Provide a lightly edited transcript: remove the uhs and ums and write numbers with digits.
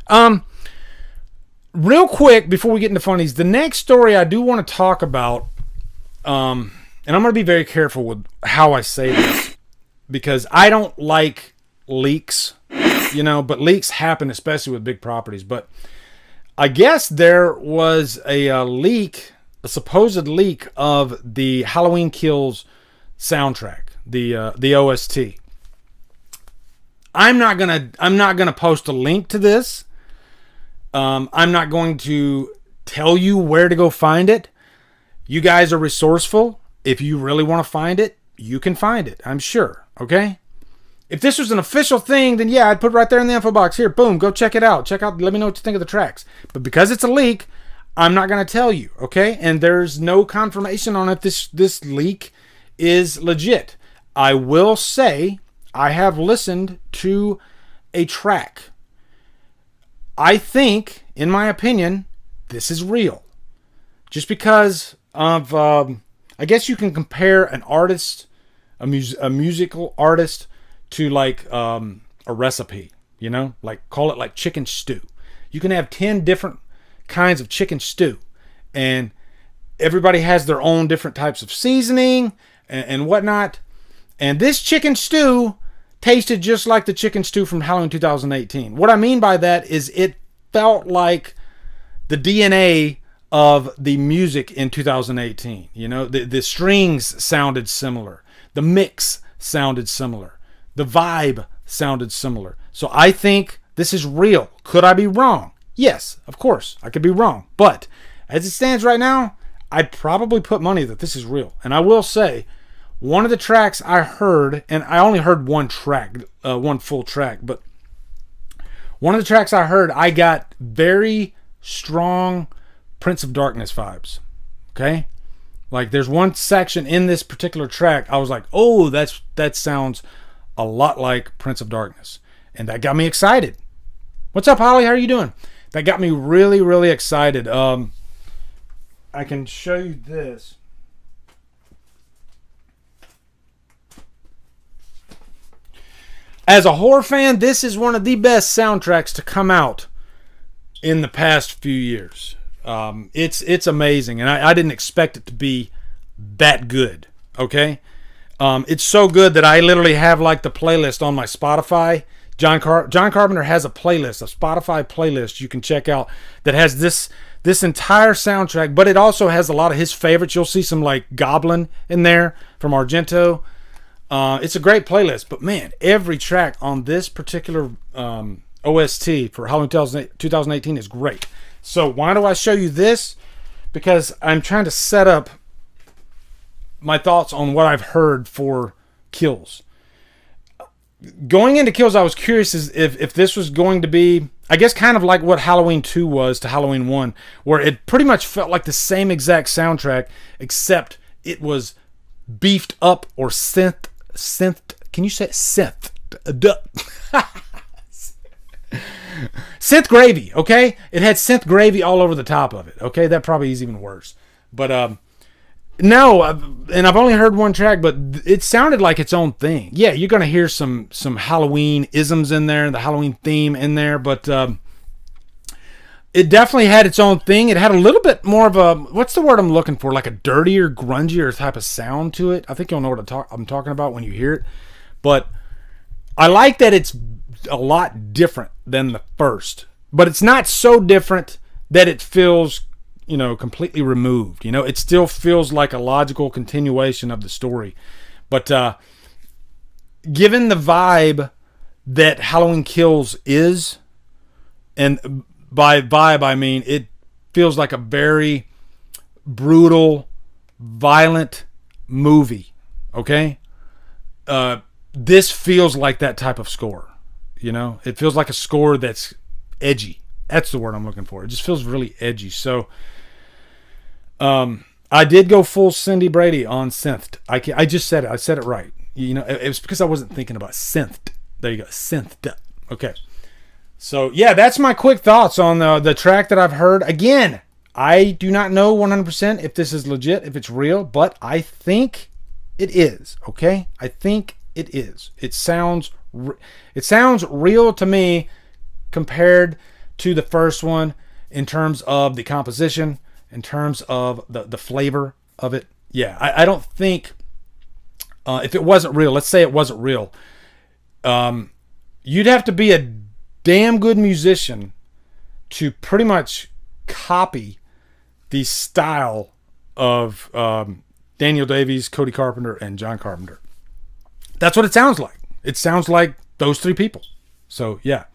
Real quick before we get into funnies, the next story I do want to talk about, and I'm going to be very careful with how I say this because I don't like leaks, but leaks happen especially with big properties. But I guess there was a supposed leak of the Halloween Kills soundtrack, the OST. I'm not gonna post a link to this. I'm not going to tell you where to go find it. You guys are resourceful. If you really want to find it, you can find it, I'm sure. Okay? If this was an official thing, then yeah, I'd put it right there in the info box. Here, boom, go check it out. Let me know what you think of the tracks. But because it's a leak, I'm not going to tell you, okay? And there's no confirmation on if this leak is legit. I will say I have listened to a track. I think, in my opinion, this is real. Just because of, I guess you can compare an artist, a musical artist, to like a recipe, like call it like chicken stew. You can have 10 different kinds of chicken stew, and everybody has their own different types of seasoning and whatnot. And this chicken stew tasted just like the chicken stew from Halloween 2018. What I mean by that is it felt like the DNA of the music in 2018. The strings sounded similar. The mix sounded similar. The vibe sounded similar. So I think this is real. Could I be wrong? Yes, of course, I could be wrong. But as it stands right now, I'd probably put money that this is real. And I will say, one of the tracks I heard, and I only heard one track, one full track, but one of the tracks I heard, I got very strong Prince of Darkness vibes. Okay? Like there's one section in this particular track, I was like, oh, that sounds a lot like Prince of Darkness. And that got me excited. What's up, Holly? How are you doing? That got me really, really excited. I can show you this. As a horror fan, this is one of the best soundtracks to come out in the past few years. It's amazing, and I didn't expect it to be that good. Okay, it's so good that I literally have like the playlist on my Spotify. John Carpenter has a playlist, a Spotify playlist you can check out that has this entire soundtrack, but it also has a lot of his favorites. You'll see some like Goblin in there from Argento. It's a great playlist, but man, every track on this particular OST for Halloween 2018 is great. So why do I show you this? Because I'm trying to set up my thoughts on what I've heard for Kills. Going into Kills, I was curious if this was going to be, I guess, kind of like what Halloween 2 was to Halloween 1, where it pretty much felt like the same exact soundtrack, except it was beefed up or synth. Can you say synth? Synth gravy, okay? It had synth gravy all over the top of it, okay? That probably is even worse. But no, and I've only heard one track, but it sounded like its own thing. Yeah, you're going to hear some Halloween isms in there, the Halloween theme in there, but it definitely had its own thing. It had a little bit more of a, what's the word I'm looking for? Like a dirtier, grungier type of sound to it. I think you'll know what I'm talking about when you hear it. But I like that it's a lot different than the first. But it's not so different that it feels, completely removed. It still feels like a logical continuation of the story. But given the vibe that Halloween Kills is, and by vibe, I mean it feels like a very brutal, violent movie. Okay? This feels like that type of score. It feels like a score that's edgy. That's the word I'm looking for. It just feels really edgy. So, I did go full Cindy Brady on synth. I just said it. I said it right. It was because I wasn't thinking about synth. There you go. Synth. Okay. So, yeah, that's my quick thoughts on the track that I've heard. Again, I do not know 100% if this is legit, if it's real, but I think it is, okay? I think it is. It sounds real to me compared to the first one in terms of the composition, in terms of the flavor of it. Yeah, I don't think if it wasn't real, let's say it wasn't real, you'd have to be a damn good musician to pretty much copy the style of Daniel Davies, Cody Carpenter, and John Carpenter. That's what it sounds like. It sounds like those three people. So, yeah.